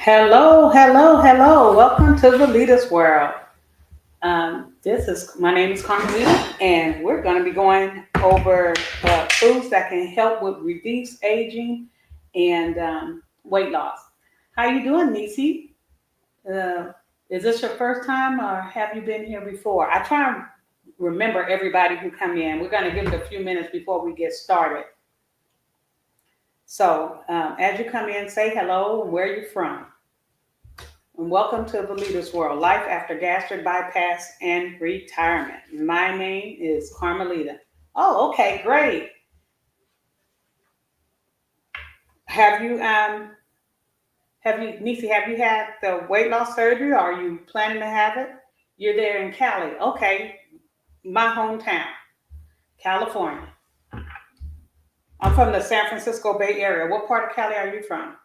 Hello, hello, hello. Welcome to the Leaders World. This is my name is Carmelita, and we're going to be going over foods that can help with reduced aging and weight loss. How you doing, Nisi? Uh, is this your first time, or have you been here before? I try and remember everybody who come in. We're going to give it a few minutes before we get started. So, as you come in, say hello and where you're from. And welcome to the Leaders World, Life After Gastric Bypass and Retirement. My name is Carmelita. Oh, okay, great. Have you Nisi, have you had the weight loss surgery, or are you planning to have it? You're there in Cali. Okay, my hometown, California. I'm from the San Francisco Bay Area. What part of Cali are you from?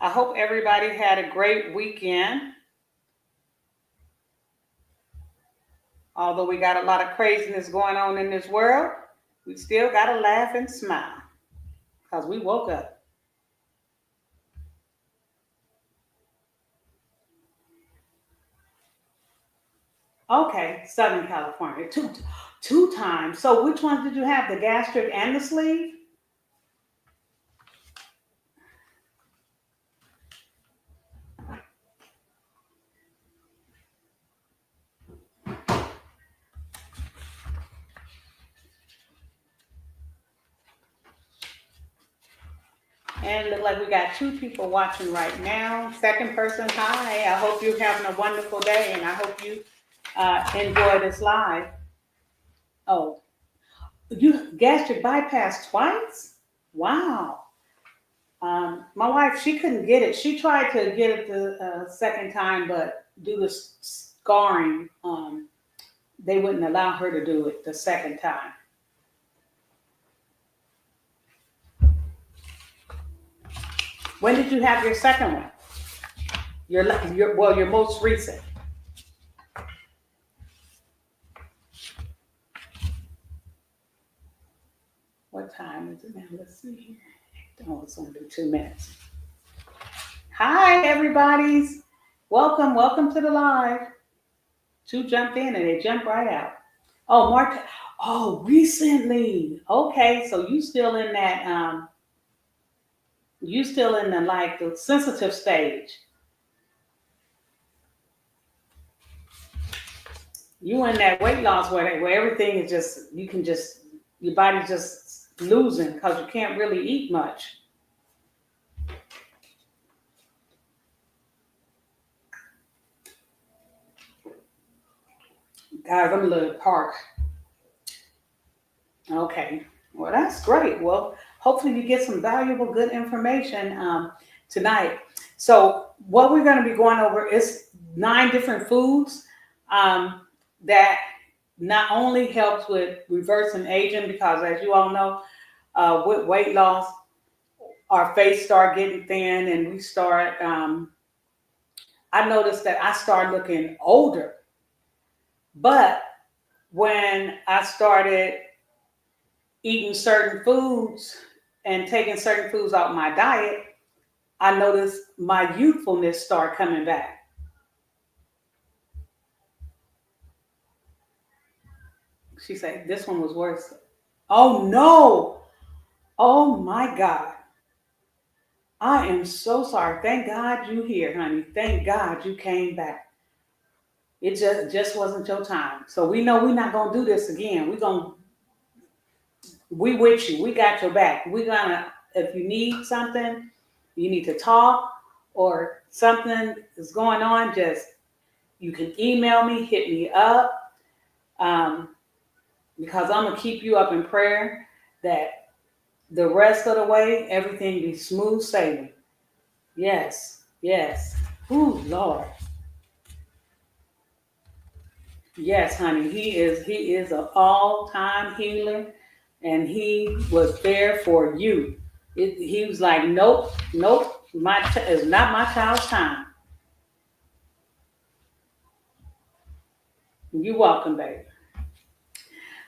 I hope everybody had a great weekend. Although we got a lot of craziness going on in this world, we still got to laugh and smile because we woke up. Okay, Southern California, two times. So which ones did you have? The gastric and the sleeve? And it looks like we got two people watching right now. Second person, hi. I hope you're having a wonderful day, and I hope you enjoy this live. Oh, you gastric bypass twice? Wow. My wife, she couldn't get it. She tried to get it the second time, but due to scarring, they wouldn't allow her to do it the second time. When did you have your second one? Your most recent. What time is it now? Let's see here. Oh, it's only 2 minutes. Hi, everybody's. Welcome to the live. Two jumped in and they jumped right out. Oh, Mark. Oh, recently. Okay, so you still in the like the sensitive stage. You in that weight loss where everything is just you can just your body's just losing because you can't really eat much. Guys, I'm a little park. Okay. Well, that's great. Well, hopefully you get some valuable, good information tonight. So, what we're going to be going over is 9 different foods that not only helps with reversing aging, because as you all know, with weight loss, our face start getting thin, and we start. I noticed that I start looking older, but when I started eating certain foods and taking certain foods out of my diet, I noticed my youthfulness start coming back. She said, this one was worse. Oh no. Oh my God. I am so sorry. Thank God you here, honey. Thank God you came back. It just wasn't your time. So we know we're not gonna do this again. We with you. We got your back. We're gonna, if you need something, you need to talk, or something is going on, just you can email me, hit me up, because I'm gonna keep you up in prayer that the rest of the way everything be smooth sailing. Yes, yes. Ooh, Lord. Yes, honey. He is an all-time healer, and he was there for you. He was like, nope, nope. It's not my child's time. You're welcome, baby.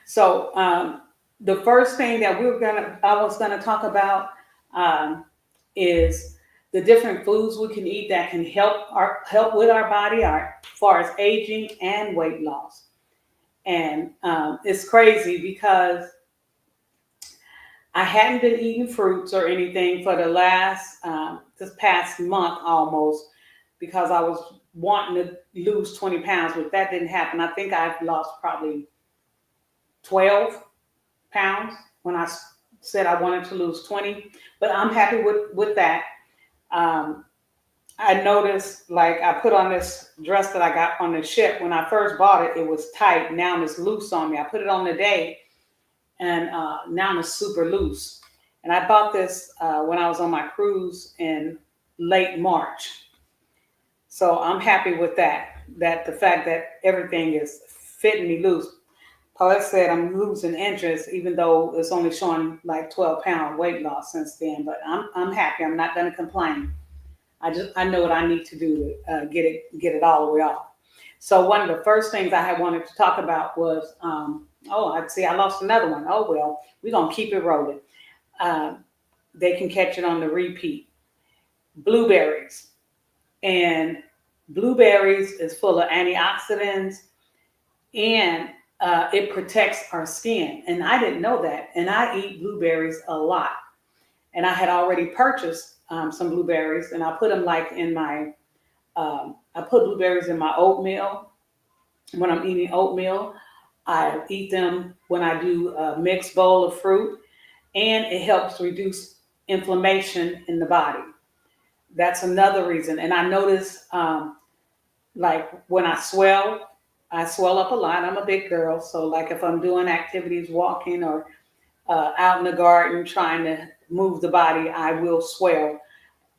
So the first thing that I was gonna talk about um, is the different foods we can eat that can help with our body, our as far as aging and weight loss. And it's crazy because I hadn't been eating fruits or anything for the last this past month almost because I was wanting to lose 20 pounds, but that didn't happen. I think I've lost probably 12 pounds when said I wanted to lose 20, but I'm happy with that. Um, I noticed, like, I put on this dress that I got on the ship. When I first bought it, it was tight. Now it's loose on me. I put it on today, and now it's super loose. And I bought this when I was on my cruise in late March. So I'm happy with that. That the fact that everything is fitting me loose. Paulette said I'm losing interest, even though it's only showing like 12-pound weight loss since then. But I'm happy. I'm not going to complain. I know what I need to do to get it all the way off. So one of the first things I had wanted to talk about was I see I lost another one. Oh well, we're gonna keep it rolling. Uh, they can catch it on the repeat. Blueberries, and blueberries is full of antioxidants, and it protects our skin. And I didn't know that. And I eat blueberries a lot. And I had already purchased some blueberries, and I put them like in my. I put blueberries in my oatmeal. When I'm eating oatmeal, I eat them when I do a mixed bowl of fruit, and it helps reduce inflammation in the body. That's another reason. And I notice, like when I swell up a lot. I'm a big girl, so like if I'm doing activities, walking or out in the garden trying to move the body, I will swell.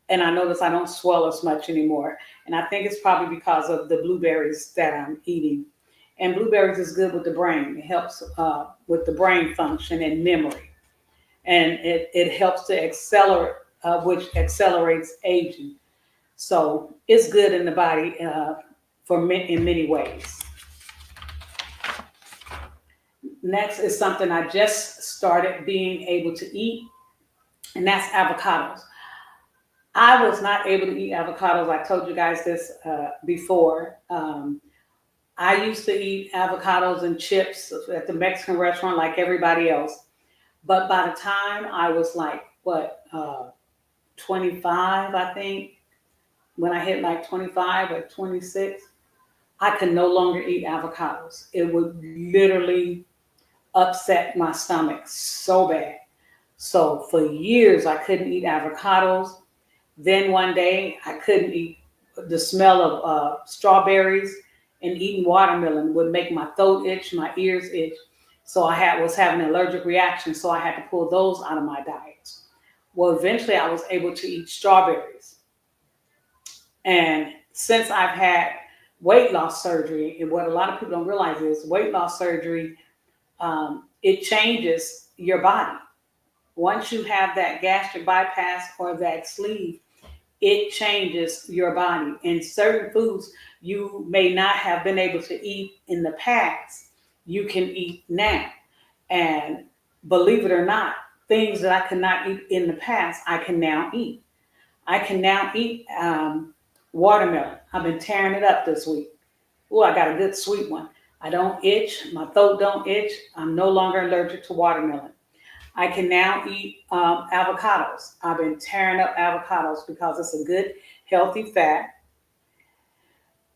And I notice I don't swell as much anymore. And I think it's probably because of the blueberries that I'm eating. And blueberries is good with the brain. It helps with the brain function and memory. And it helps to accelerate, which accelerates aging. So it's good in the body in many ways. Next is something I just started being able to eat, and that's avocados. I was not able to eat avocados. I told you guys this before. I used to eat avocados and chips at the Mexican restaurant like everybody else. But by the time I was like, 25, I think, when I hit like 25 or 26, I could no longer eat avocados. It would literally upset my stomach so bad. So for years, I couldn't eat avocados. Then one day, I couldn't eat the smell of strawberries, and eating watermelon would make my throat itch, my ears itch. So was having an allergic reaction, so I had to pull those out of my diet. Well, eventually I was able to eat strawberries. And since I've had weight loss surgery, and what a lot of people don't realize is weight loss surgery, it changes your body. Once you have that gastric bypass or that sleeve, it changes your body. And certain foods you may not have been able to eat in the past, you can eat now. And believe it or not, things that I could not eat in the past, I can now eat. I can now eat watermelon. I've been tearing it up this week. Oh, I got a good sweet one. I don't itch. My throat don't itch. I'm no longer allergic to watermelon. I can now eat avocados. I've been tearing up avocados because it's a good, healthy fat.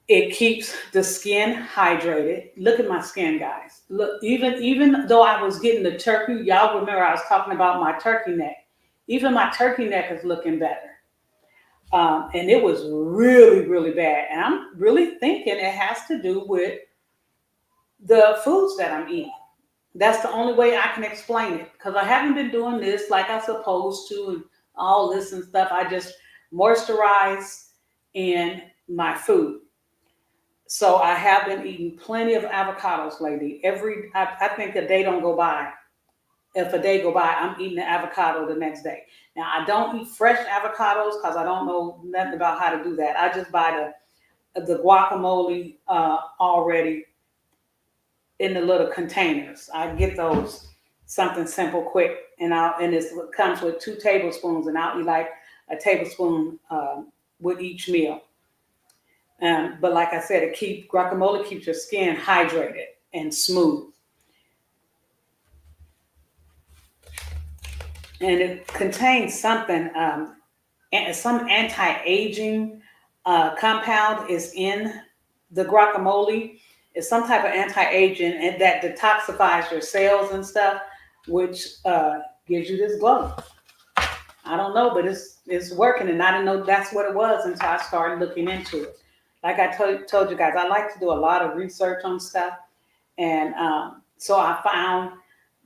It keeps the skin hydrated. Look at my skin, guys. Look, even though I was getting the turkey, y'all remember I was talking about my turkey neck. Even my turkey neck is looking better. And it was really, really bad. And I'm really thinking it has to do with the foods that I'm eating. That's the only way I can explain it, because I haven't been doing this like I supposed to and all this and stuff. I just moisturize in my food. So I have been eating plenty of avocados lately. I think a day don't go by if a day go by, I'm eating an avocado the next day. Now I don't eat fresh avocados because I don't know nothing about how to do that. I just buy the guacamole already in the little containers. I get those, something simple, quick, and it comes with 2 tablespoons, and I'll eat like a tablespoon with each meal. But like I said, guacamole keeps your skin hydrated and smooth, and it contains something, some anti-aging compound is in the guacamole. It's some type of anti-aging and that detoxifies your cells and stuff, which gives you this glow. I don't know, but it's working, and I didn't know that's what it was until I started looking into it. Like I told you guys, I like to do a lot of research on stuff, and so I found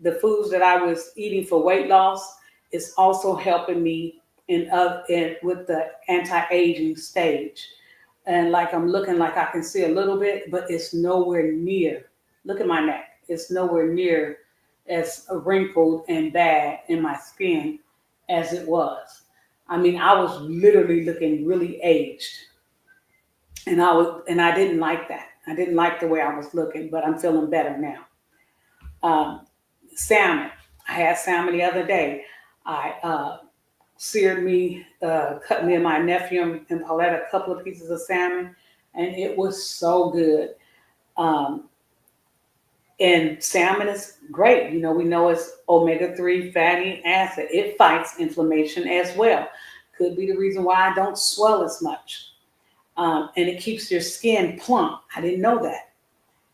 the foods that I was eating for weight loss is also helping me in with the anti-aging stage. And like I'm looking like I can see a little bit, but it's nowhere near. Look at my neck. It's nowhere near as wrinkled and bad in my skin as it was. I mean, I was literally looking really aged, and I didn't like that. I didn't like the way I was looking, but I'm feeling better now. Um, Salmon. I had salmon the other day. I cut me and my nephew and Paulette a couple of pieces of salmon, and it was so good. Um, and salmon is great. We know it's omega-3 fatty acid. It fights inflammation as well. Could be the reason why I don't swell as much. And it keeps your skin plump. I didn't know that.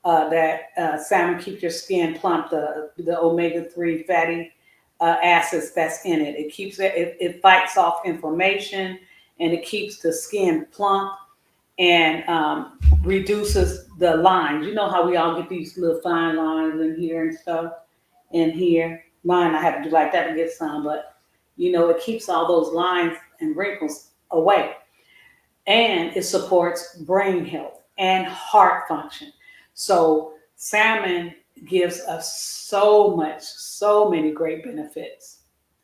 That salmon keeps your skin plump. The omega-3 fatty acids that's in it. It fights off inflammation, and it keeps the skin plump, and reduces the lines. You know how we all get these little fine lines in here and stuff in here. Mine, I have to do like that to get some, but it keeps all those lines and wrinkles away. And it supports brain health and heart function. So salmon gives us so many great benefits.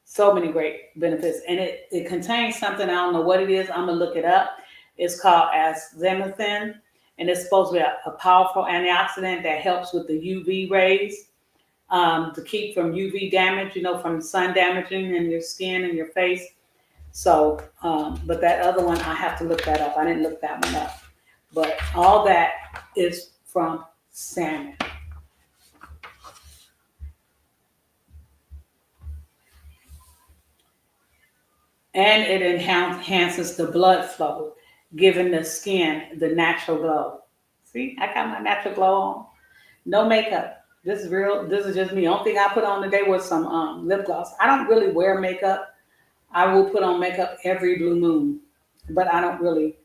So many great benefits. And it contains something, I don't know what it is. I'm going to look it up. It's called azathioprine, and it's supposed to be a powerful antioxidant that helps with the UV rays, to keep from UV damage, from sun damaging in your skin and your face. So, but that other one, I have to look that up. I didn't look that one up. But all that is from salmon. And it enhances the blood flow, giving the skin the natural glow. See, I got my natural glow on. No makeup. This is real. This is just me. Only thing I put on today was some lip gloss. I don't really wear makeup. I will put on makeup every blue moon, but I don't really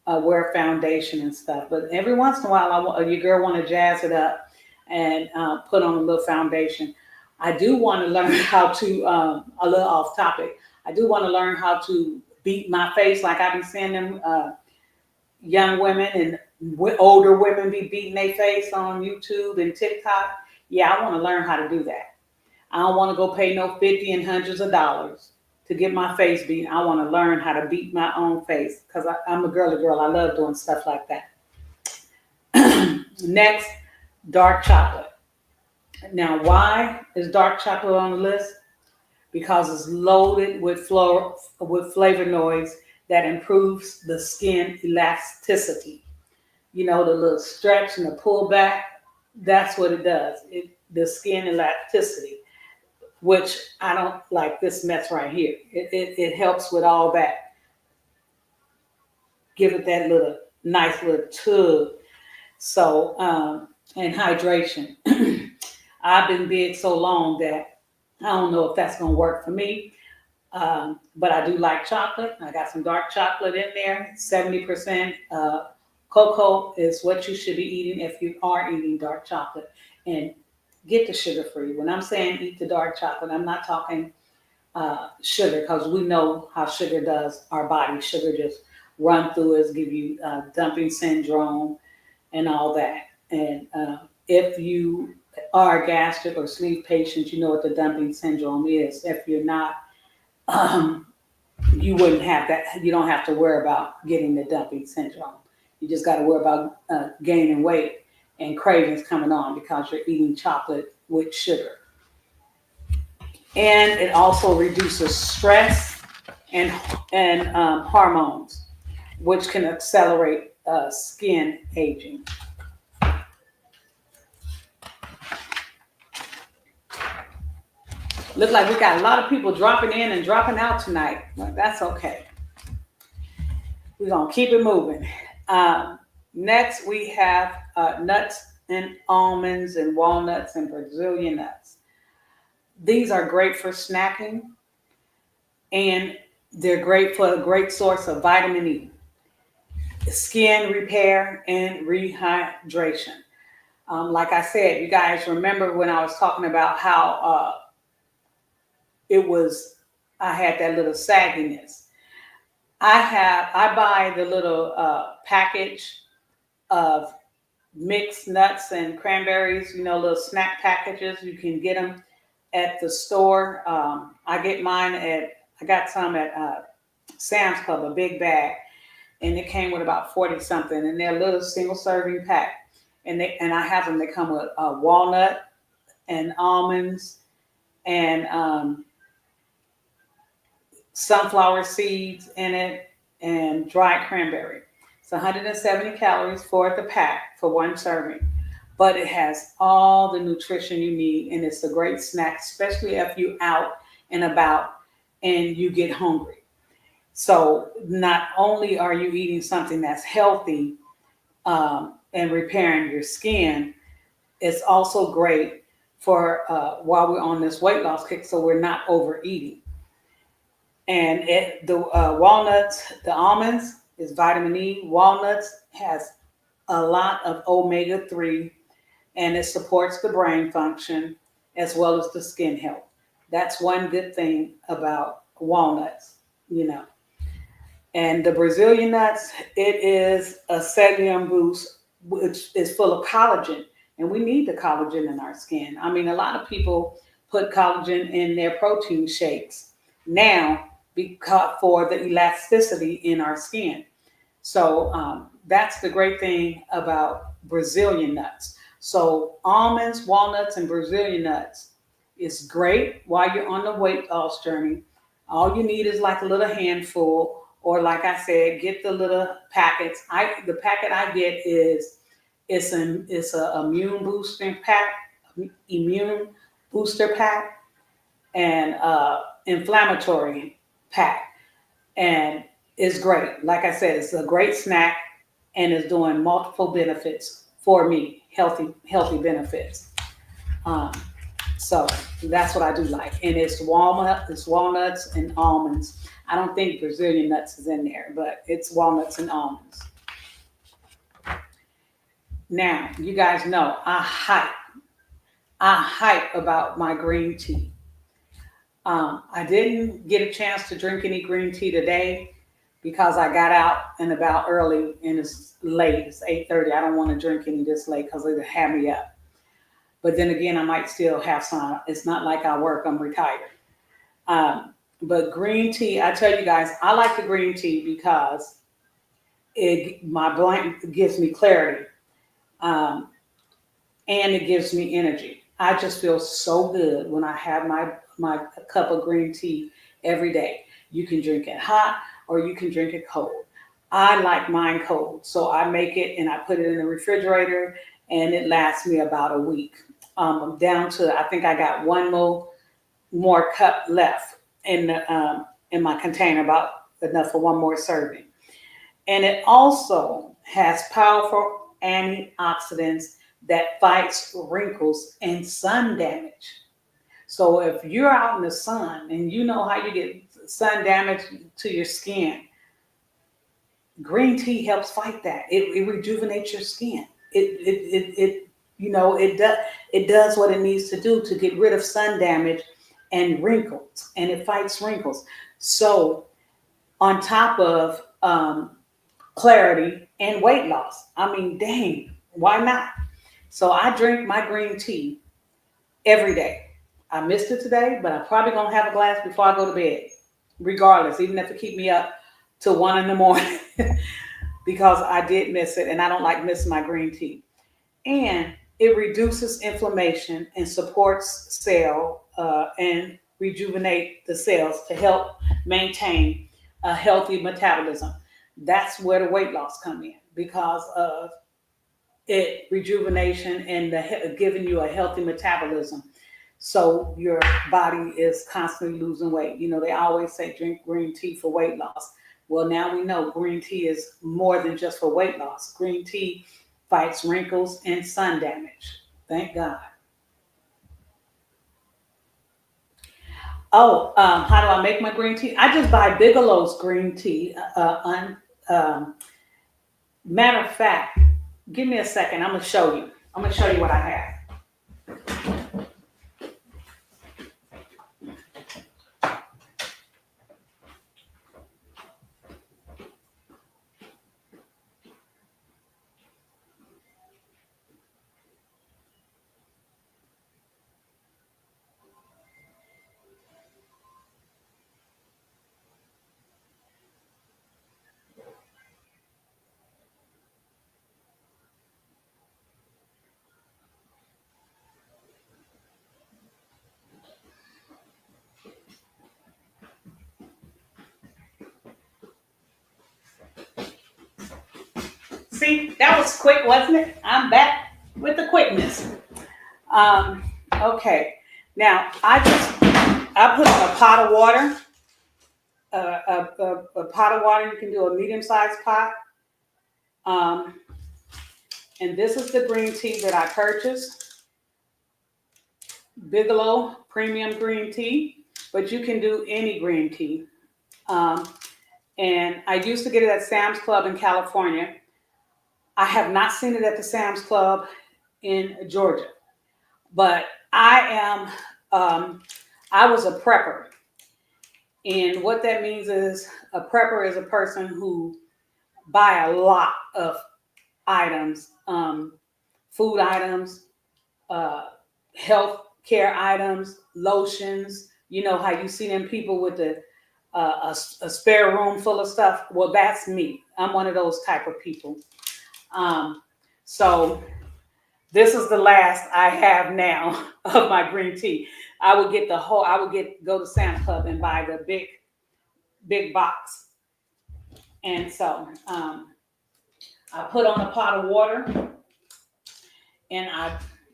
wear foundation and stuff. But every once in a while, your girl want to jazz it up and put on a little foundation. I do want to learn how to, a little off topic, I do want to learn how to beat my face like I've been seeing them young women and older women be beating their face on YouTube and TikTok. Yeah, I want to learn how to do that. I don't want to go pay no 50 and hundreds of dollars to get my face beat. I want to learn how to beat my own face because I'm a girly girl. I love doing stuff like that. Next, dark chocolate. Now, why is dark chocolate on the list? Because it's loaded with flavonoids that improves the skin elasticity. The little stretch and the pull back, that's what it does. The skin elasticity, which I don't like this mess right here. It helps with all that. Give it that little nice little tug. So, and hydration. I've been big so long that I don't know if that's going to work for me. But I do like chocolate. I got some dark chocolate in there. 70% cocoa is what you should be eating if you are eating dark chocolate. And get the sugar free. When I'm saying eat the dark chocolate, I'm not talking sugar, because we know how sugar does our body. Sugar just run through us, give you dumping syndrome and all that. And if you are gastric or sleep patients, you know what the dumping syndrome is. If you're not, um, you wouldn't have that. You don't have to worry about getting the dumping syndrome. You just got to worry about gaining weight and cravings coming on because you're eating chocolate with sugar. And it also reduces stress and hormones, which can accelerate skin aging. Look like we got a lot of people dropping in and dropping out tonight. Well, that's okay. We're gonna keep it moving. Next, we have nuts and almonds and walnuts and Brazilian nuts. These are great for snacking, and they're great for a great source of vitamin E, skin repair, and rehydration. Like I said, you guys remember when I was talking about how it was, I had that little sagginess. I buy the little package of mixed nuts and cranberries, little snack packages. You can get them at the store. I got some at Sam's Club, a big bag, and it came with about 40 something, and they're a little single serving pack. And I have them, they come with walnut and almonds and sunflower seeds in it and dried cranberry. It's 170 calories for the pack for one serving, but it has all the nutrition you need, and it's a great snack, especially if you're out and about and you get hungry. So not only are you eating something that's healthy and repairing your skin, it's also great for while we're on this weight loss kick, so we're not overeating. And the walnuts, the almonds is vitamin E. Walnuts has a lot of omega 3, and it supports the brain function as well as the skin health. That's one good thing about walnuts, you know. And the Brazilian nuts, it is a cellular boost, which is full of collagen. And we need the collagen in our skin. I mean, a lot of people put collagen in their protein shakes now because for the elasticity in our skin. So that's the great thing about Brazilian nuts. So almonds, walnuts, and Brazilian nuts is great while you're on the weight loss journey. All you need is like a little handful, or like I said, get the little packets. The packet I get is it's a immune booster pack, and inflammatory pack, and it's great. Like I said, it's a great snack, and it's doing multiple benefits for me, healthy benefits. Um, so that's what I do like, and it's walnuts and almonds. I don't think Brazilian nuts is in there, but it's walnuts and almonds. Now you guys know I hype about my green tea. I didn't get a chance to drink any green tea today because I got out and about early and it's late. It's 8:30. I don't want to drink any this late because it'll have me up. But then again, I might still have some. It's not like I work. I'm retired. But green tea, I tell you guys, I like the green tea because my blank gives me clarity, um, and it gives me energy. I just feel so good when I have my cup of green tea every day. You can drink it hot or you can drink it cold. I like mine cold, so I make it and I put it in the refrigerator, and it lasts me about a week. I'm down to, I think I got one more cup left in my container, about enough for one more serving. And it also has powerful antioxidants that fights wrinkles and sun damage. So if you're out in the sun and you know how you get sun damage to your skin, green tea helps fight that. It rejuvenates your skin. It does what it needs to do to get rid of sun damage and wrinkles, and it fights wrinkles. So on top of clarity and weight loss, I mean, dang, why not? So I drink my green tea every day. I missed it today, but I'm probably gonna have a glass before I go to bed, regardless, even if it keep me up till 1 in the morning, because I did miss it, and I don't like missing my green tea. And it reduces inflammation and supports cell and rejuvenate the cells to help maintain a healthy metabolism. That's where the weight loss come in because of it rejuvenation and giving you a healthy metabolism. So your body is constantly losing weight. You know, they always say drink green tea for weight loss. Well, now we know green tea is more than just for weight loss. Green tea fights wrinkles and sun damage. Thank God. Oh, how do I make my green tea? I just buy Bigelow's green tea. Matter of fact, give me a second. I'm gonna show you. I'm gonna show you what I have. See, that was quick, wasn't it? I'm back with the quickness. Um, okay. Now I put in a pot of water, a pot of water. You can do a medium-sized pot. Um, and this is the green tea that I purchased, Bigelow Premium Green Tea. But you can do any green tea. Um, and I used to get it at Sam's Club in California. I have not seen it at the Sam's Club in Georgia, but I am. I was a prepper, and what that means is a prepper is a person who buy a lot of items, food items, uh, health care items, lotions. You know how you see them people with a spare room full of stuff. Well, that's me. I'm one of those type of people. Um, so this is the last I have now of my green tea. I would get the whole. I would go to Sam's Club and buy the big box. And so I put on a pot of water, and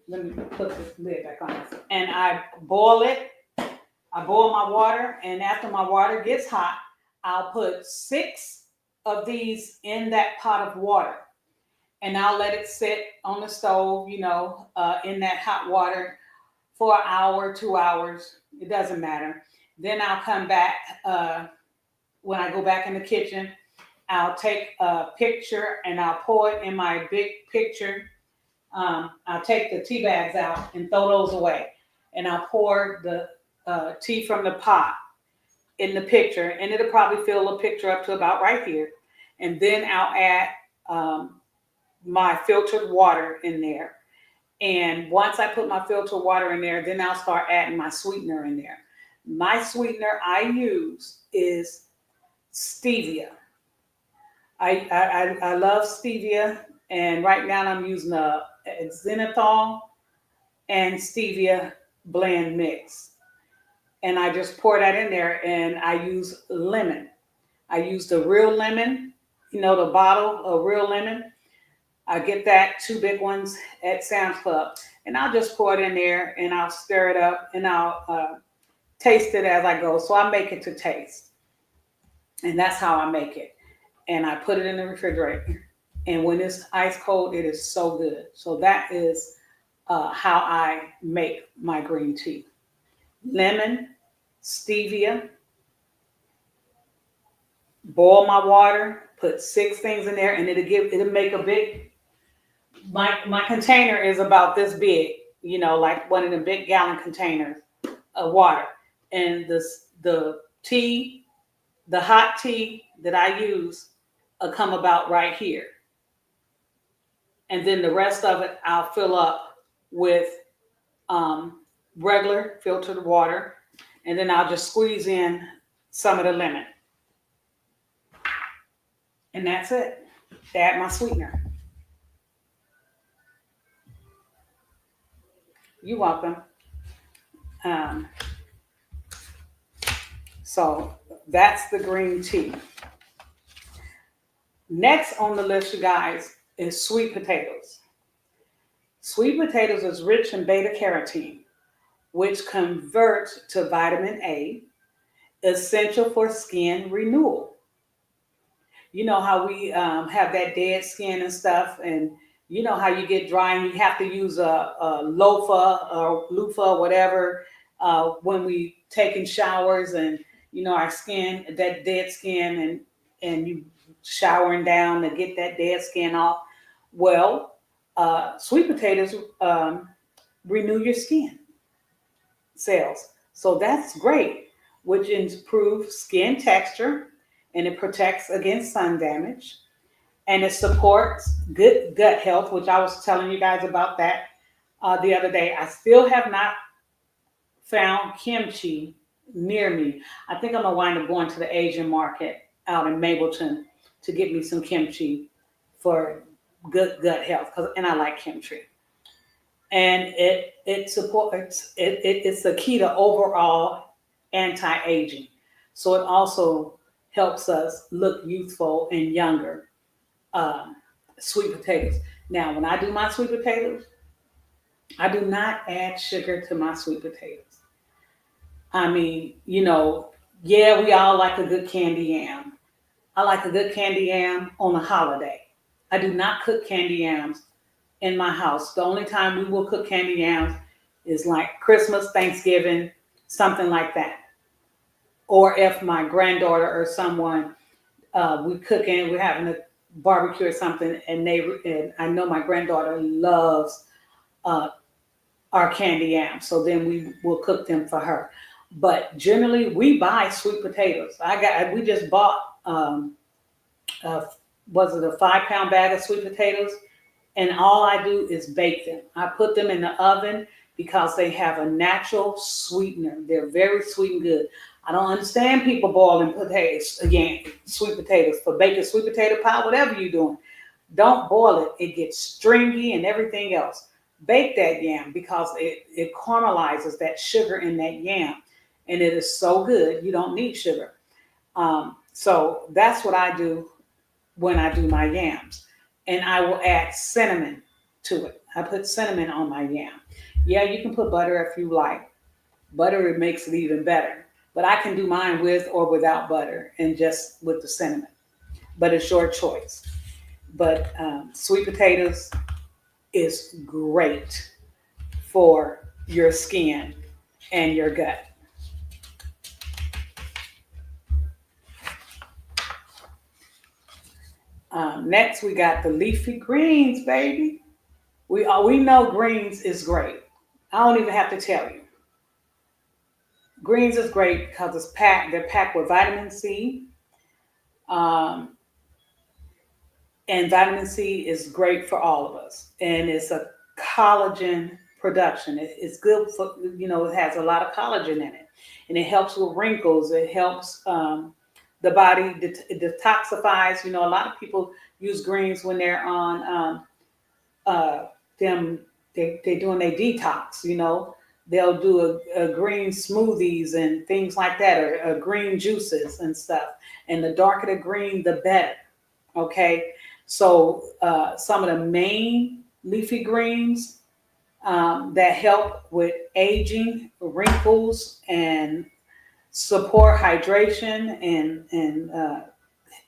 let me put this lid back on this, and I boil it. I boil my water, and after my water gets hot, I'll put 6 of these in that pot of water, and I'll let it sit on the stove, in that hot water for an hour, 2 hours. It doesn't matter. Then I'll come back. When I go back in the kitchen, I'll take a picture and I'll pour it in my big picture. I'll take the tea bags out and throw those away. And I'll pour the tea from the pot in the picture, and it'll probably fill the picture up to about right here. And then I'll add my filtered water in there. And once I put my filtered water in there, then I'll start adding my sweetener in there. My sweetener I use is stevia. I love stevia, and right now I'm using a xylitol and stevia blend mix. And I just pour that in there, and I use lemon. I use the real lemon, the bottle of real lemon. I get that 2 big ones at Sam's Club, and I'll just pour it in there, and I'll stir it up, and I'll taste it as I go. So I make it to taste, and that's how I make it. And I put it in the refrigerator. And when it's ice cold, it is so good. So that is how I make my green tea: lemon, stevia, boil my water, put 6 things in there, and it'll make a big. My container is about this big, like one of the big gallon containers of water. And the tea, the hot tea that I use, will come about right here. And then the rest of it I'll fill up with regular filtered water, and then I'll just squeeze in some of the lemon, and that's it. Add my sweetener. You're welcome. Um, so that's the green tea. Next on the list, you guys, is sweet potatoes. Sweet potatoes is rich in beta carotene, which converts to vitamin A, essential for skin renewal. You know how we have that dead skin and stuff, and you know how you get dry and you have to use a loofah or loofah, whatever, when we taking showers and our skin, that dead skin, and you showering down to get that dead skin off. Well, sweet potatoes renew your skin cells. So that's great, which improves skin texture and it protects against sun damage and it supports good gut health, which I was telling you guys about that the other day. I still have not found kimchi near me. I think I'm gonna wind up going to the Asian market out in Mableton to get me some kimchi for good gut health, and I like kimchi. And it supports it's the key to overall anti-aging. So it also helps us look youthful and younger. Um, Sweet potatoes. Now, when I do my sweet potatoes, I do not add sugar to my sweet potatoes. I mean, yeah, we all like a good candy yam. I like a good candy yam on a holiday. I do not cook candy yams in my house. The only time we will cook candy yams is like Christmas, Thanksgiving, something like that. Or if my granddaughter or someone we cooking, we're having a barbecue or something, and I know my granddaughter loves uh, our candy yams, so then we will cook them for her. But generally, we buy sweet potatoes. We just bought uh, was it a 5 pound bag of sweet potatoes, and all I do is bake them. I put them in the oven because they have a natural sweetener. They're very sweet and good. I don't understand people boiling potatoes again, sweet potatoes for baking sweet potato pie, whatever you're doing. Don't boil it. It gets stringy and everything else. Bake that yam because it caramelizes that sugar in that yam. And it is so good. You don't need sugar. So that's what I do when I do my yams. And I will add cinnamon to it. I put cinnamon on my yam. Yeah, you can put butter if you like. Butter, it makes it even better. But I can do mine with or without butter and just with the cinnamon. But it's your choice. But sweet potatoes is great for your skin and your gut. Next, we got the leafy greens, baby. We know greens is great. I don't even have to tell you. Greens is great because they're packed with vitamin C, um, and vitamin C is great for all of us. And it's a collagen production. It's good for it has a lot of collagen in it, and it helps with wrinkles. It helps the body it detoxifies. A lot of people use greens when they're on uh, them they doing their detox. They'll do a green smoothies and things like that, or green juices and stuff. And the darker the green, the better. Okay, so some of the main leafy greens that help with aging, wrinkles, and support hydration, and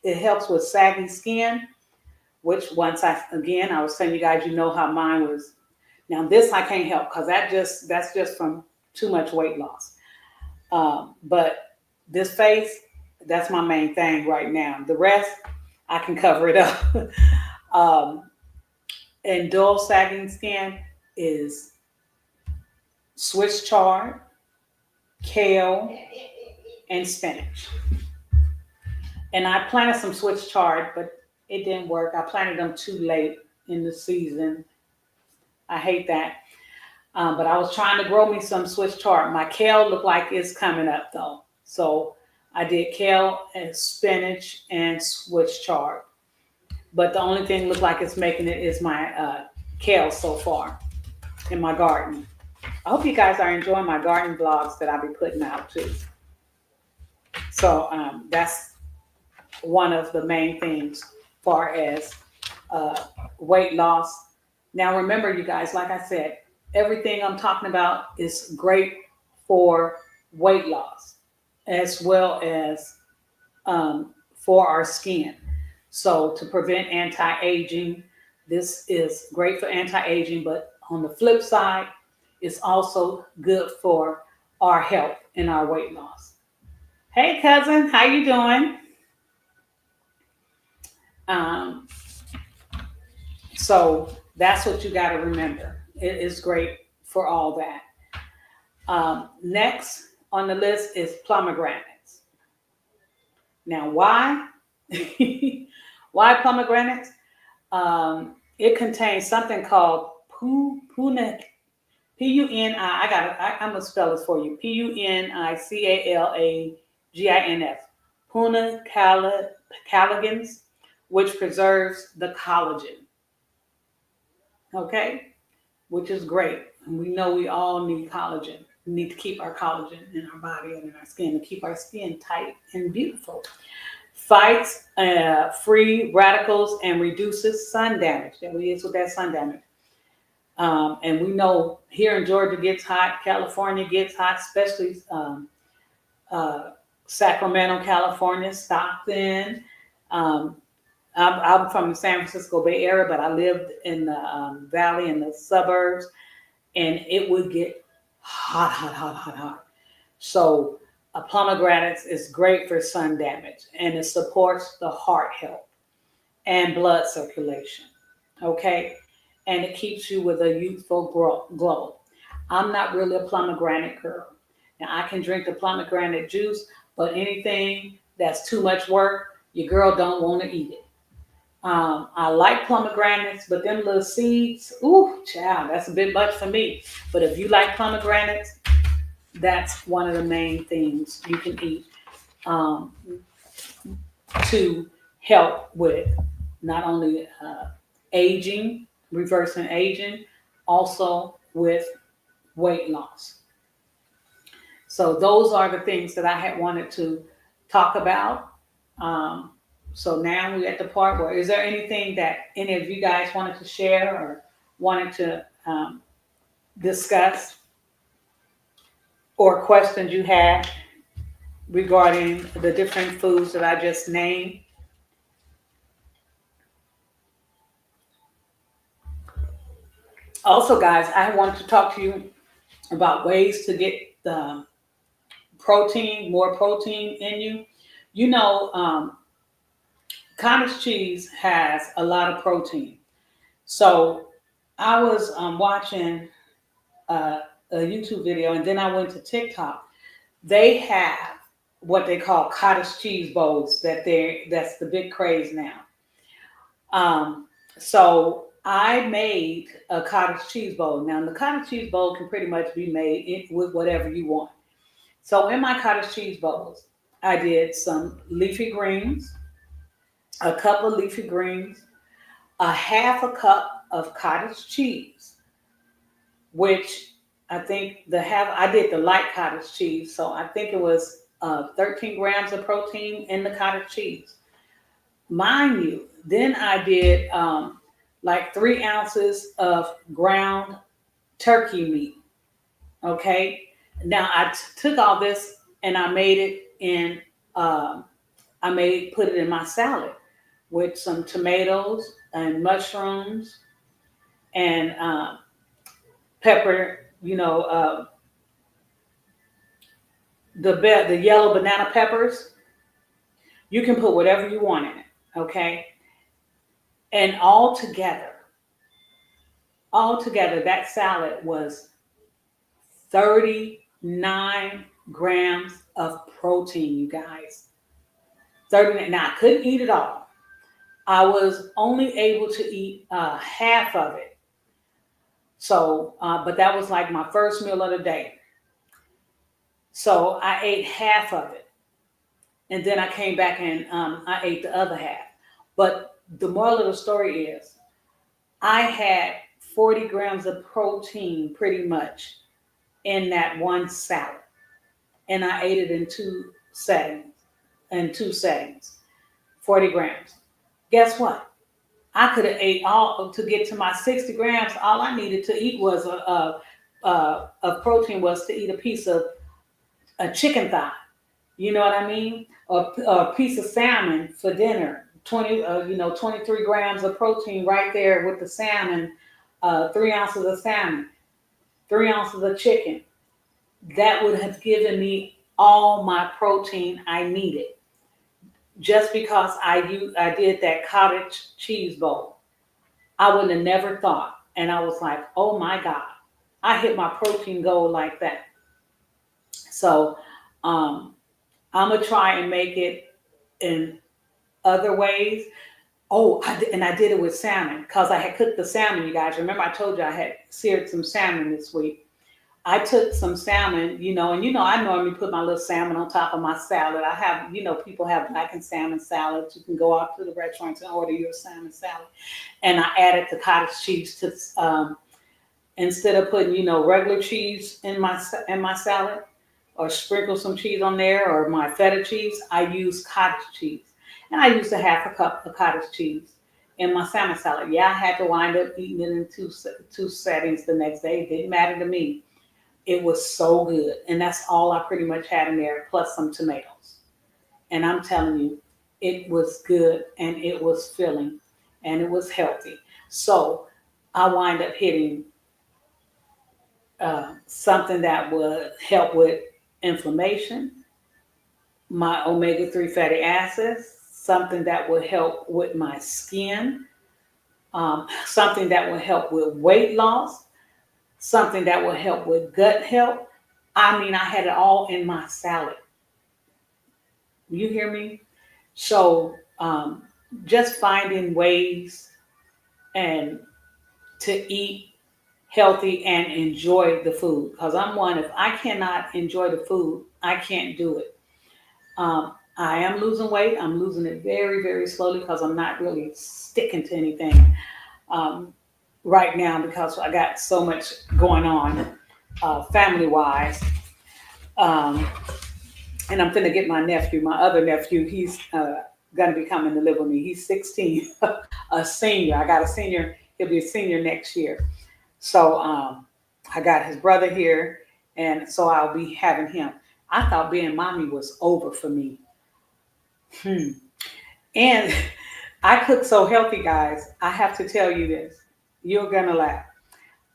it helps with saggy skin. Which I was telling you guys, how mine was. Now this I can't help because that's just from too much weight loss. But this face, that's my main thing right now. The rest, I can cover it up. um, and dull sagging skin is Swiss chard, kale, and spinach. And I planted some Swiss chard, but it didn't work. I planted them too late in the season. I hate that. But I was trying to grow me some Swiss chard. My kale looked like it's coming up though. So I did kale and spinach and Swiss chard. But the only thing look like it's making it is my kale so far in my garden. I hope you guys are enjoying my garden vlogs that I'll be putting out too. So that's one of the main things far as uh, weight loss. Now remember, you guys, like I said, everything I'm talking about is great for weight loss as well as for our skin. So to prevent anti-aging, this is great for anti-aging, but on the flip side, it's also good for our health and our weight loss. Hey cousin, how you doing? Um, so that's what you got to remember. It is great for all that. Next on the list is pomegranates. Now, why? Why pomegranates? It contains something called punic, Puni. I'm gonna spell this for you. Punicalagins, punicalagins, which preserves the collagen. Okay, which is great. And we know we all need collagen. We need to keep our collagen in our body and in our skin to keep our skin tight and beautiful. Fights free radicals and reduces sun damage. There we is with that sun damage. And we know here in Georgia gets hot, California gets hot, especially uh, Sacramento, California, Stockton. Um, I'm from the San Francisco Bay Area, but I lived in the valley in the suburbs, and it would get hot, hot, hot, hot, hot. So a pomegranate is great for sun damage, and it supports the heart health and blood circulation. Okay, and it keeps you with a youthful glow. I'm not really a pomegranate girl. Now I can drink the pomegranate juice, but anything that's too much work, your girl don't want to eat it. I like pomegranates, but them little seeds, ooh, child, that's a bit much for me. But if you like pomegranates, that's one of the main things you can eat um, to help with not only aging, reversing aging, also with weight loss. So those are the things that I had wanted to talk about. Um, so now we're at the part where is there anything that any of you guys wanted to share or wanted to discuss or questions you had regarding the different foods that I just named? Also, guys, I want to talk to you about ways to get the protein, more protein in you. You know, cottage cheese has a lot of protein. So I was watching a YouTube video, and then I went to TikTok. They have what they call cottage cheese bowls that's the big craze now. So I made a cottage cheese bowl. Now the cottage cheese bowl can pretty much be made with whatever you want. So in my cottage cheese bowls, I did some leafy greens, a cup of leafy greens, a half a cup of cottage cheese, which I think the half I did the light cottage cheese, so I think it was 13 grams of protein in the cottage cheese. Mind you, then I did like 3 ounces of ground turkey meat. Okay, now took all this and I made it in. I made put it in my salad with some tomatoes and mushrooms and pepper. The yellow banana peppers. You can put whatever you want in it. Okay, and all together, that salad was 39 grams of protein, you guys. 39. Now, I couldn't eat it all. I was only able to eat half of it So, but that was like my first meal of the day. So I ate half of it, and then I came back and I ate the other half. But the moral of the story is, I had 40 grams of protein pretty much in that one salad, and I ate it in two settings, 40 grams. Guess what? I could have ate all to get to my 60 grams. All I needed to eat was of protein was to eat a piece of a chicken thigh. You know what I mean? Or a piece of salmon for dinner. 23 grams of protein right there with the salmon. 3 ounces of salmon, 3 ounces of chicken. That would have given me all my protein I needed just because I did that cottage cheese bowl. I would have never thought. And I was like, oh my God, I hit my protein goal like that. So um, I'm going to try and make it in other ways. Oh, and I did it with salmon because I had cooked the salmon, you guys. Remember, I told you I had seared some salmon this week. I took some salmon, and I normally put my little salmon on top of my salad. I have, people have black and salmon salads. You can go out to the restaurants and order your salmon salad. And I added the cottage cheese to, instead of putting, regular cheese in my salad or sprinkle some cheese on there or my feta cheese, I use cottage cheese. And I used a half a cup of cottage cheese in my salmon salad. Yeah, I had to wind up eating it in two settings the next day. It didn't matter to me. It was so good. And that's all I pretty much had in there, plus some tomatoes. And I'm telling you, it was good and it was filling and it was healthy. So I wind up hitting something that would help with inflammation, my omega-3 fatty acids, something that would help with my skin, something that will help with weight loss, something that will help with gut health. I mean, I had it all in my salad. You hear me? So just finding ways and to eat healthy and enjoy the food. Because I'm one, if I cannot enjoy the food, I can't do it. I am losing weight. I'm losing it very, very slowly because I'm not really sticking to anything right now because I got so much going on family wise. Um, and I'm going to get my other nephew, he's going to be coming to live with me. He's 16, a senior. I got a senior, he'll be a senior next year. So I got his brother here, and so I'll be having him. I thought being mommy was over for me. Hmm. And I cook so healthy, guys. I have to tell you this. You're going to laugh.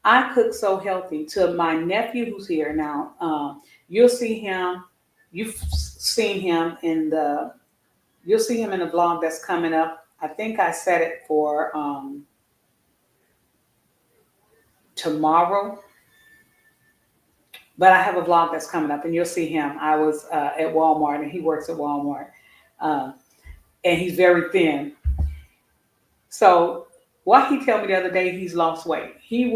I cook so healthy to my nephew who's here now. You'll see him. You've seen him you'll see him in the vlog that's coming up. I think I set it for tomorrow, but I have a vlog that's coming up and you'll see him. I was at Walmart and he works at Walmart. Um, and he's very thin. So what he told me the other day, he's lost weight. He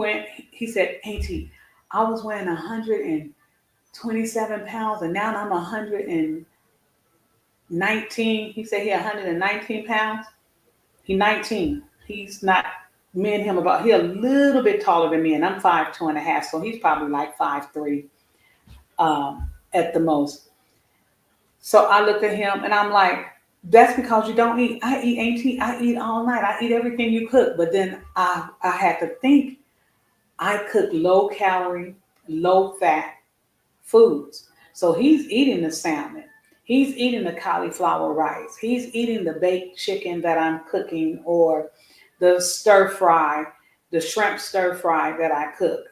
said, Auntie, I was weighing 127 pounds and now I'm 119. He said he 119 pounds. He's 19. He's not me and him about, he a little bit taller than me and I'm 5'2.5". So he's probably like 5'3" at the most. So I looked at him and I'm like, that's because you don't eat. I eat, Auntie. I eat all night. I eat everything you cook. But then I had to think I cook low calorie, low fat foods. So he's eating the salmon. He's eating the cauliflower rice. He's eating the baked chicken that I'm cooking or the stir fry, the shrimp stir fry that I cook.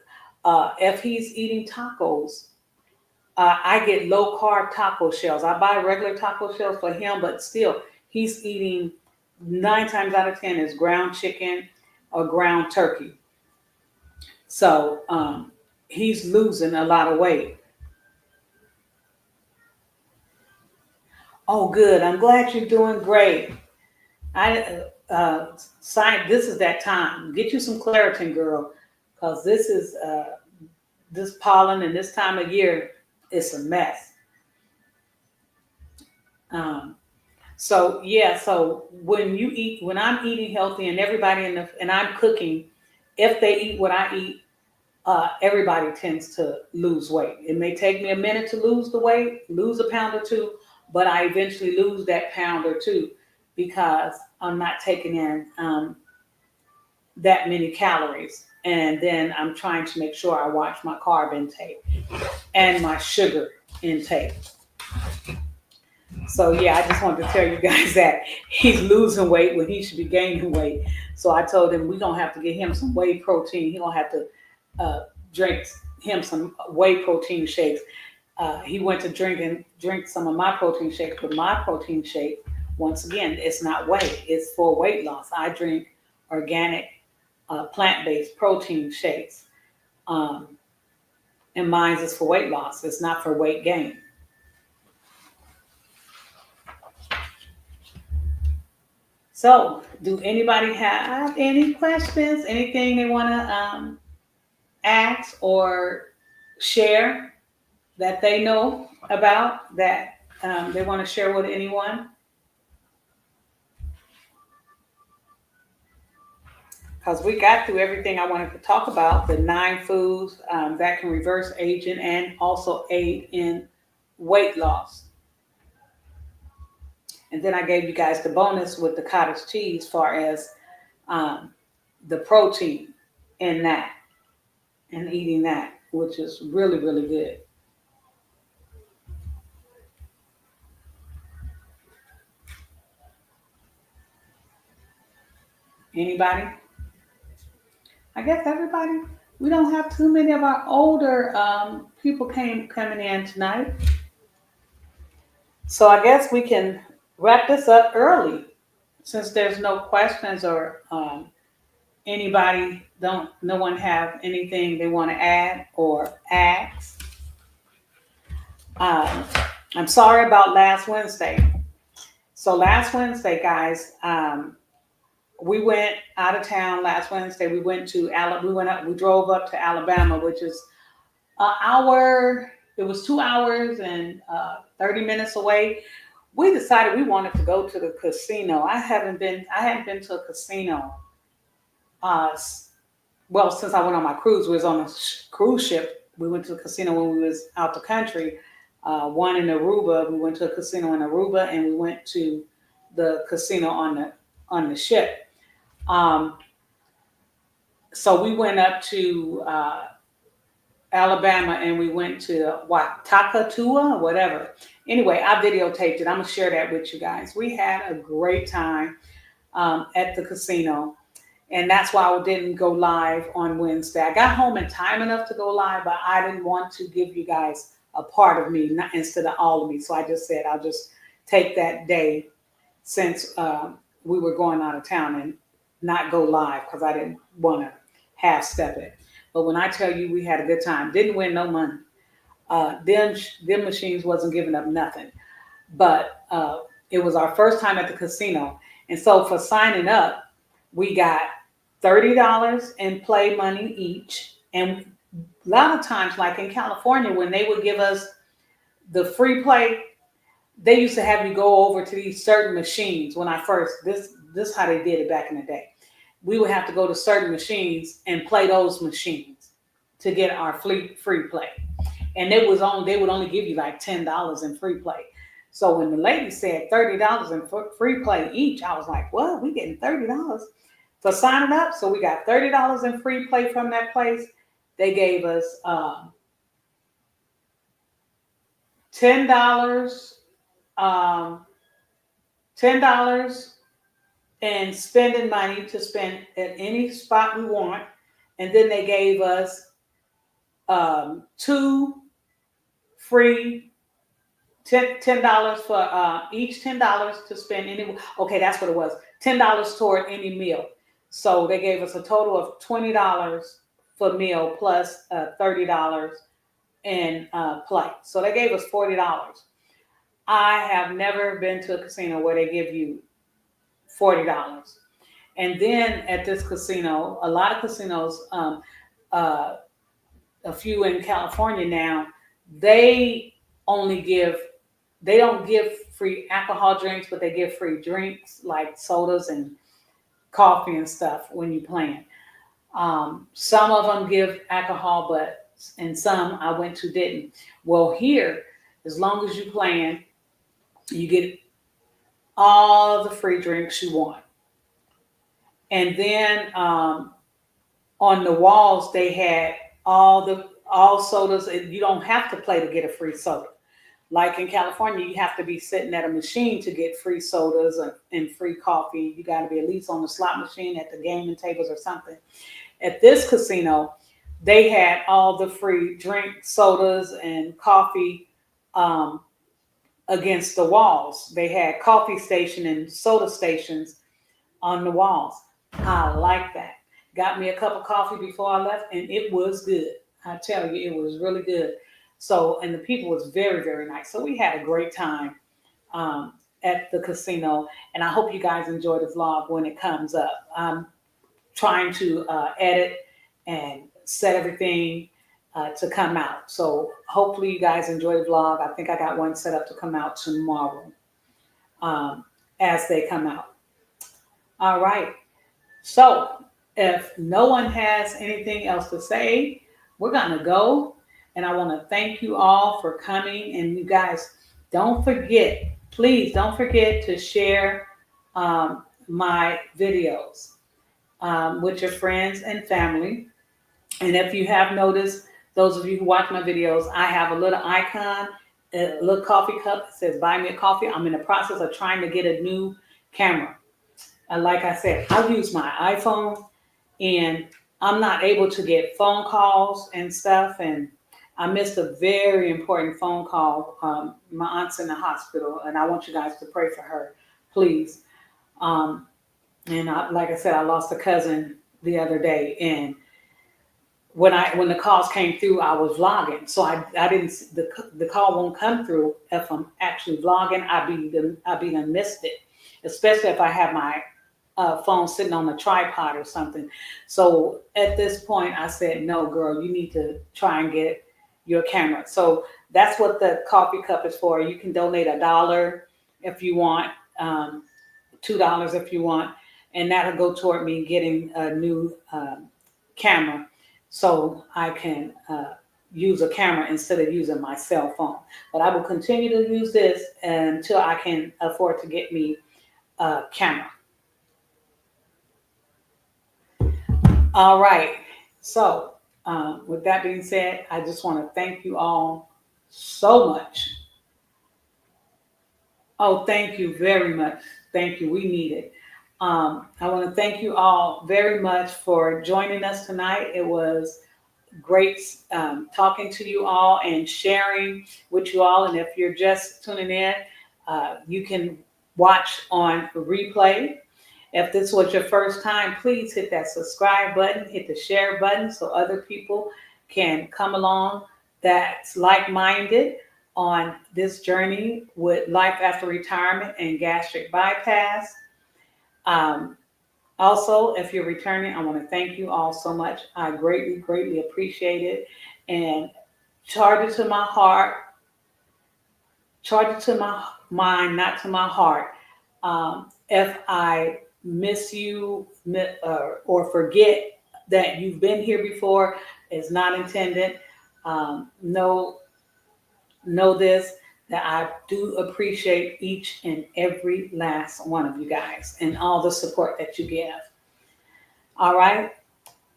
If he's eating tacos, I get low carb taco shells. I buy regular taco shells for him, but still, he's eating 9 times out of 10 is ground chicken or ground turkey. So he's losing a lot of weight. Oh, good. I'm glad you're doing great. This is that time. Get you some Claritin, girl, because this pollen and this time of year, it's a mess. Um, so yeah, so when I'm eating healthy and everybody and I'm cooking, if they eat what I eat, everybody tends to lose weight. It may take me a minute to lose the weight, lose a pound or two, but I eventually lose that pound or two because I'm not taking in that many calories. And then I'm trying to make sure I watch my carb intake and my sugar intake. So yeah, I just wanted to tell you guys that he's losing weight when he should be gaining weight. So I told him we're gonna have to get him some whey protein. He's gonna have to uh, drink him some whey protein shakes. He went to drink some of my protein shakes, but my protein shake, once again, it's not whey. It's for weight loss. I drink organic, plant-based protein shakes, um, and mine is for weight loss. It's not for weight gain. So, do anybody have any questions? Anything they want to ask or share that they know about that they want to share with anyone? Because we got through everything I wanted to talk about, the 9 foods that can reverse aging and also aid in weight loss. And then I gave you guys the bonus with the cottage cheese, far as um, the protein in that and eating that, which is really, really good. Anybody? I guess everybody. We don't have too many of our older people coming in tonight, so I guess we can wrap this up early, since there's no questions or anybody don't no one have anything they want to add or ask. Um, I'm sorry about last Wednesday. So last Wednesday, guys, we went out of town last Wednesday. We went to Alabama. We went up. We drove up to Alabama, which is an hour. It was 2 hours and 30 minutes away. We decided we wanted to go to the casino. I haven't been. I hadn't been to a casino. Uh, well, since I went on my cruise, we was on a cruise ship. We went to the casino when we was out the country. One in Aruba. We went to a casino in Aruba, and we went to the casino on the ship. Um, so we went up to Alabama and we went to Watakatoa, whatever. Anyway, I videotaped it. I'm gonna share that with you guys. We had a great time at the casino, and that's why I didn't go live on Wednesday. I got home in time enough to go live, but I didn't want to give you guys a part of me, not instead of all of me. So I just said I'll just take that day since we were going out of town and not go live because I didn't want to half step it. But when I tell you we had a good time, didn't win no money. Them machines wasn't giving up nothing. But it was our first time at the casino. And so for signing up, we got $30 in play money each. And a lot of times, like in California, when they would give us the free play, they used to have you go over to these certain machines. When I first, this is how they did it back in the day. We would have to go to certain machines and play those machines to get our free play. And they would only give you like $10 in free play. So when the lady said $30 in free play each, I was like, "What? We getting $30 for signing up?" So we got $30 in free play from that place. They gave us $10, um, $10 and spending money to spend at any spot we want. And then they gave us two free $10 for each $10 to spend any. Okay, that's what it was. $10 toward any meal. So they gave us a total of $20 for meal plus $30 in play. So they gave us $40. I have never been to a casino where they give you $40. And then at this casino, a lot of casinos, uh, a few in California now, they only give they don't give free alcohol drinks, but they give free drinks like sodas and coffee and stuff when you plan. Some of them give alcohol, but and some I went to didn't. Well, here, as long as you plan, you get all the free drinks you want. And then on the walls they had all sodas. You don't have to play to get a free soda. Like in California, you have to be sitting at a machine to get free sodas and free coffee. You got to be at least on the slot machine at the gaming tables or something. At this casino, they had all the free drink, sodas, and coffee um, against the walls. They had coffee station and soda stations on the walls. I like that. Got me a cup of coffee before I left, and it was good. I tell you, it was really good. So, and the people was very, very nice. So we had a great time um, at the casino, and I hope you guys enjoy the vlog when it comes up. I'm trying to edit and set everything to come out. So hopefully you guys enjoy the vlog. I think I got one set up to come out tomorrow um, as they come out. All right. So if no one has anything else to say, we're going to go. And I want to thank you all for coming. And you guys, don't forget, please don't forget to share my videos with your friends and family. And if you have noticed, those of you who watch my videos, I have a little icon, a little coffee cup that says buy me a coffee. I'm in the process of trying to get a new camera. Like I said, I use my iPhone and I'm not able to get phone calls and stuff. And I missed a very important phone call. My aunt's in the hospital and I want you guys to pray for her, please. Um, and like I said, I lost a cousin the other day, and when the calls came through, I was vlogging, so I didn't the call won't come through if I'm actually vlogging. I be done missed it, especially if I have my phone sitting on a tripod or something. So at this point, I said, no, girl, you need to try and get your camera. So that's what the coffee cup is for. You can donate $1 if you want, $2 if you want, and that'll go toward me getting a new camera so I can use a camera instead of using my cell phone. But I will continue to use this until I can afford to get me a camera. All right. So with that being said, I just want to thank you all so much. Oh, thank you very much. Thank you. We need it. I want to thank you all very much for joining us tonight. It was great talking to you all and sharing with you all. And if you're just tuning in, you can watch on replay. If this was your first time, please hit that subscribe button, hit the share button so other people can come along that's like-minded on this journey with life after retirement and gastric bypass. Um, Also, if you're returning, I want to thank you all so much. I greatly, greatly appreciate it. And charge it to my heart, charge it to my mind, not to my heart. If I miss you or forget that you've been here before, it's not intended. Know this, that I do appreciate each and every last one of you guys and all the support that you give. All right.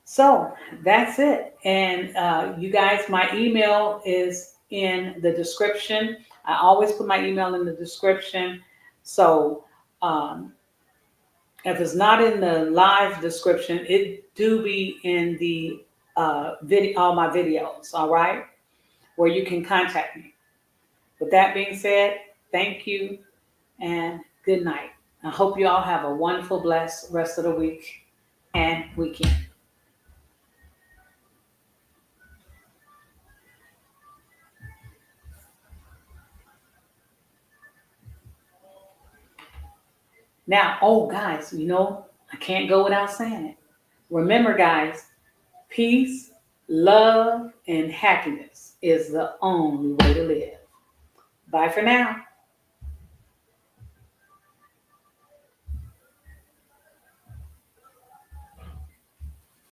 So that's it. And you guys, my email is in the description. I always put my email in the description. So if it's not in the live description, it do be in the video, all my videos. All right. Where you can contact me. With that being said, thank you and good night. I hope you all have a wonderful, blessed rest of the week and weekend. Now, oh, guys, I can't go without saying it. Remember, guys, peace, Love and happiness is the only way to live. Bye for now.